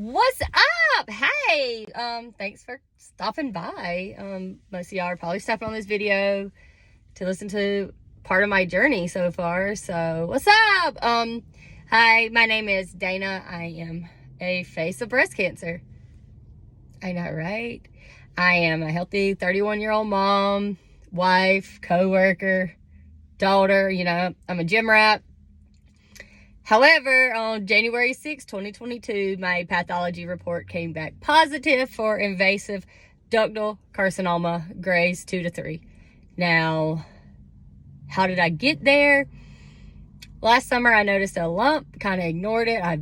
What's up? Hey, thanks for stopping by. Most of y'all are probably stopping on this video to listen to part of my journey so far. So what's up? Hi, my name is Dana. I am a face of breast cancer. I know, right? I am a healthy 31-year-old mom, wife, co-worker, daughter. I'm a gym rat. However, on January 6, 2022, my pathology report came back positive for invasive ductal carcinoma grades 2 to 3. Now, how did I get there? Last summer, I noticed a lump, kind of ignored it. I,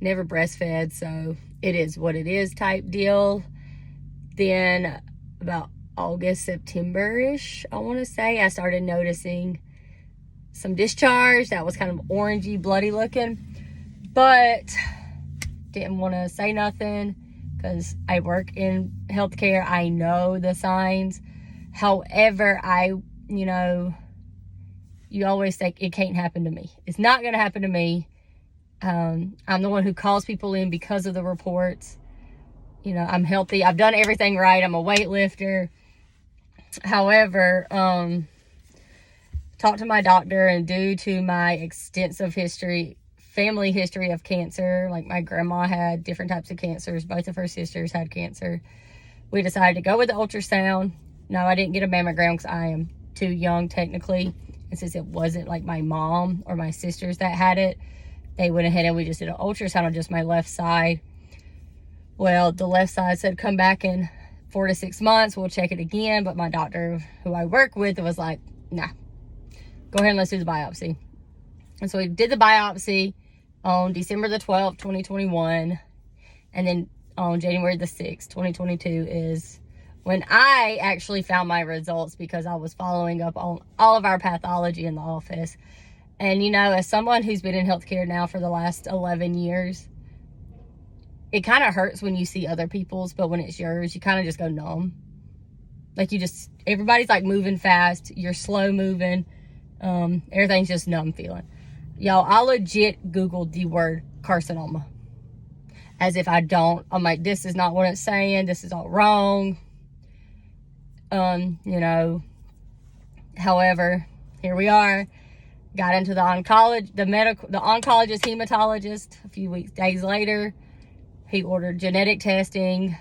never breastfed, so it is what it is type deal. Then about August, September-ish, I want to say, I started noticing some discharge that was kind of orangey, bloody looking, but didn't want to say nothing because I work in healthcare. I know the signs. However, you always think it can't happen to me. It's not going to happen to me. I'm the one who calls people in because of the reports. I'm healthy. I've done everything right. I'm a weightlifter. However, talked to my doctor, and due to my extensive family history of cancer, like my grandma had different types of cancers, both of her sisters had cancer, we decided to go with the ultrasound. No, I didn't get a mammogram because I am too young technically, and since it wasn't like my mom or my sisters that had it, they went ahead and we just did an ultrasound on just my left side. Well, the left side said come back in 4 to 6 months, we'll check it again, but my doctor who I work with was like, nah, go ahead and let's do the biopsy. And so we did the biopsy on December the 12th, 2021. And then on January the 6th, 2022 is when I actually found my results, because I was following up on all of our pathology in the office. And, as someone who's been in healthcare now for the last 11 years, it kind of hurts when you see other people's, but when it's yours, you kind of just go numb. Like everybody's like moving fast. You're slow moving. Everything's just numb feeling. Y'all, I legit Googled the word carcinoma. As if I don't. I'm like, this is not what it's saying. This is all wrong. However, here we are. Got into the oncologist, the oncologist, hematologist a few days later. He ordered genetic testing.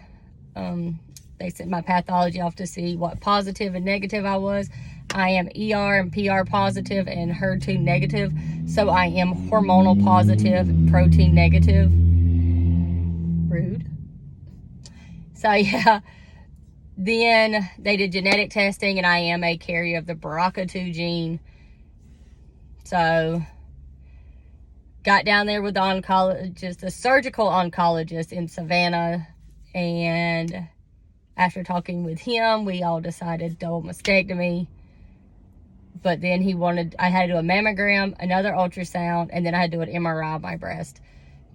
They sent my pathology off to see what positive and negative I was. I am ER and PR positive and HER2 negative. So I am hormonal positive, protein negative. Rude. So yeah. Then they did genetic testing, and I am a carrier of the BRCA2 gene. So got down there with the oncologist, the surgical oncologist in Savannah. And after talking with him, we all decided double mastectomy. But then I had to do a mammogram, another ultrasound, and then I had to do an MRI of my breast.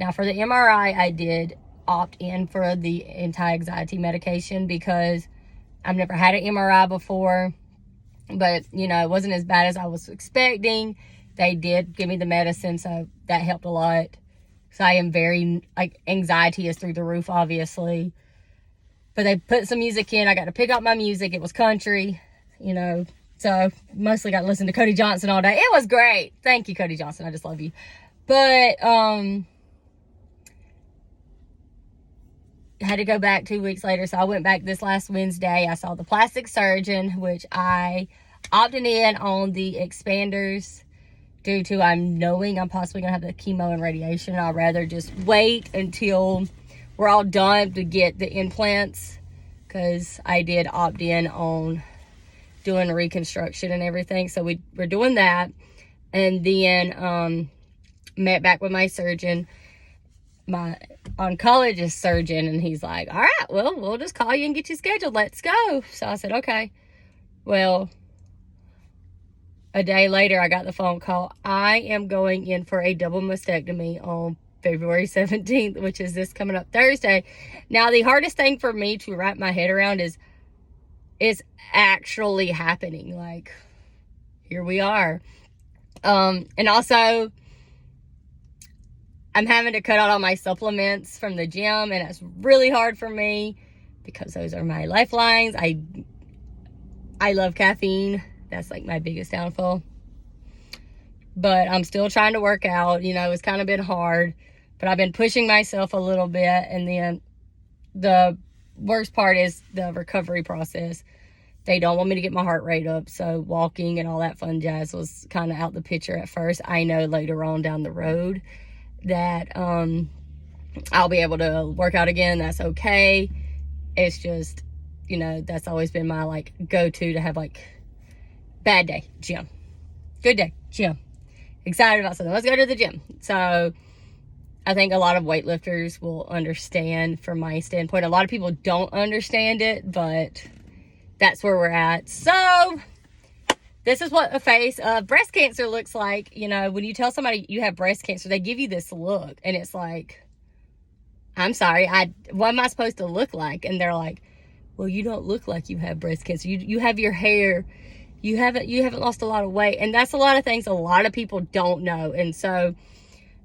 Now for the MRI, I did opt in for the anti-anxiety medication because I've never had an MRI before. But, it wasn't as bad as I was expecting. They did give me the medicine, so that helped a lot. So I am very, anxiety is through the roof, obviously. But they put some music in. I got to pick up my music. It was country, So mostly got to listen to Cody Johnson all day. It was great. Thank you, Cody Johnson. I just love you. But had to go back 2 weeks later. So I went back this last Wednesday. I saw the plastic surgeon, which I opted in on the expanders due to I'm knowing I'm possibly going to have the chemo and radiation. I'd rather just wait until we're all done to get the implants, because I did opt in on doing reconstruction and everything. So we're doing that. And then met back with my surgeon, my oncologist surgeon, and he's like, all right, well, we'll just call you and get you scheduled. Let's go. So I said, okay. Well, a day later, I got the phone call. I am going in for a double mastectomy on February 17th, which is this coming up Thursday. Now, the hardest thing for me to wrap my head around is it's actually happening. Like, here we are. And also, I'm having to cut out all my supplements from the gym, and it's really hard for me because those are my lifelines. I love caffeine. That's like my biggest downfall. But I'm still trying to work out. You know, it's kind of been hard, but I've been pushing myself a little bit. And then the worst part is the recovery process. They don't want me to get my heart rate up. So walking and all that fun jazz was kind of out the picture at first. I know later on down the road that I'll be able to work out again. That's okay. It's just, you know, that's always been my like go-to to have like bad day, gym. Good day, gym. Excited about something. Let's go to the gym. So I think a lot of weightlifters will understand from my standpoint. A lot of people don't understand it, but that's where we're at. So this is what a face of breast cancer looks like. You know, when you tell somebody you have breast cancer, they give you this look, and it's like, I'm sorry, what am I supposed to look like? And they're like, well, you don't look like you have breast cancer. You have your hair. You haven't lost a lot of weight. And that's a lot of things a lot of people don't know. And so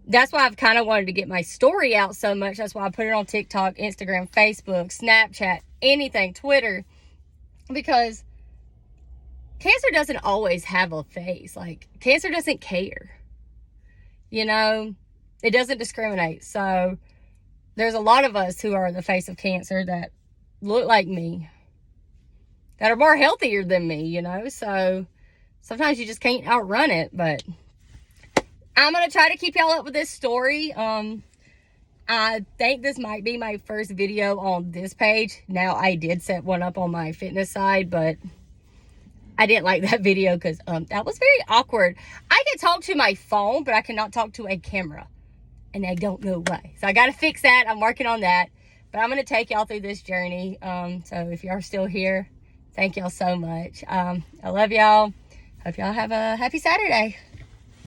that's why I've kind of wanted to get my story out so much. That's why I put it on TikTok, Instagram, Facebook, Snapchat, anything, Twitter, because cancer doesn't always have a face. Like, cancer doesn't care. You know, it doesn't discriminate. So there's a lot of us who are the face of cancer that look like me, that are more healthier than me, you know. So sometimes you just can't outrun it. But I'm going to try to keep y'all up with this story. I think this might be my first video on this page. Now, I did set one up on my fitness side, but I didn't like that video because that was very awkward. I can talk to my phone, but I cannot talk to a camera. And I don't know why. So I got to fix that. I'm working on that. But I'm going to take y'all through this journey. So if y'all are still here, thank y'all so much. I love y'all. Hope y'all have a happy Saturday.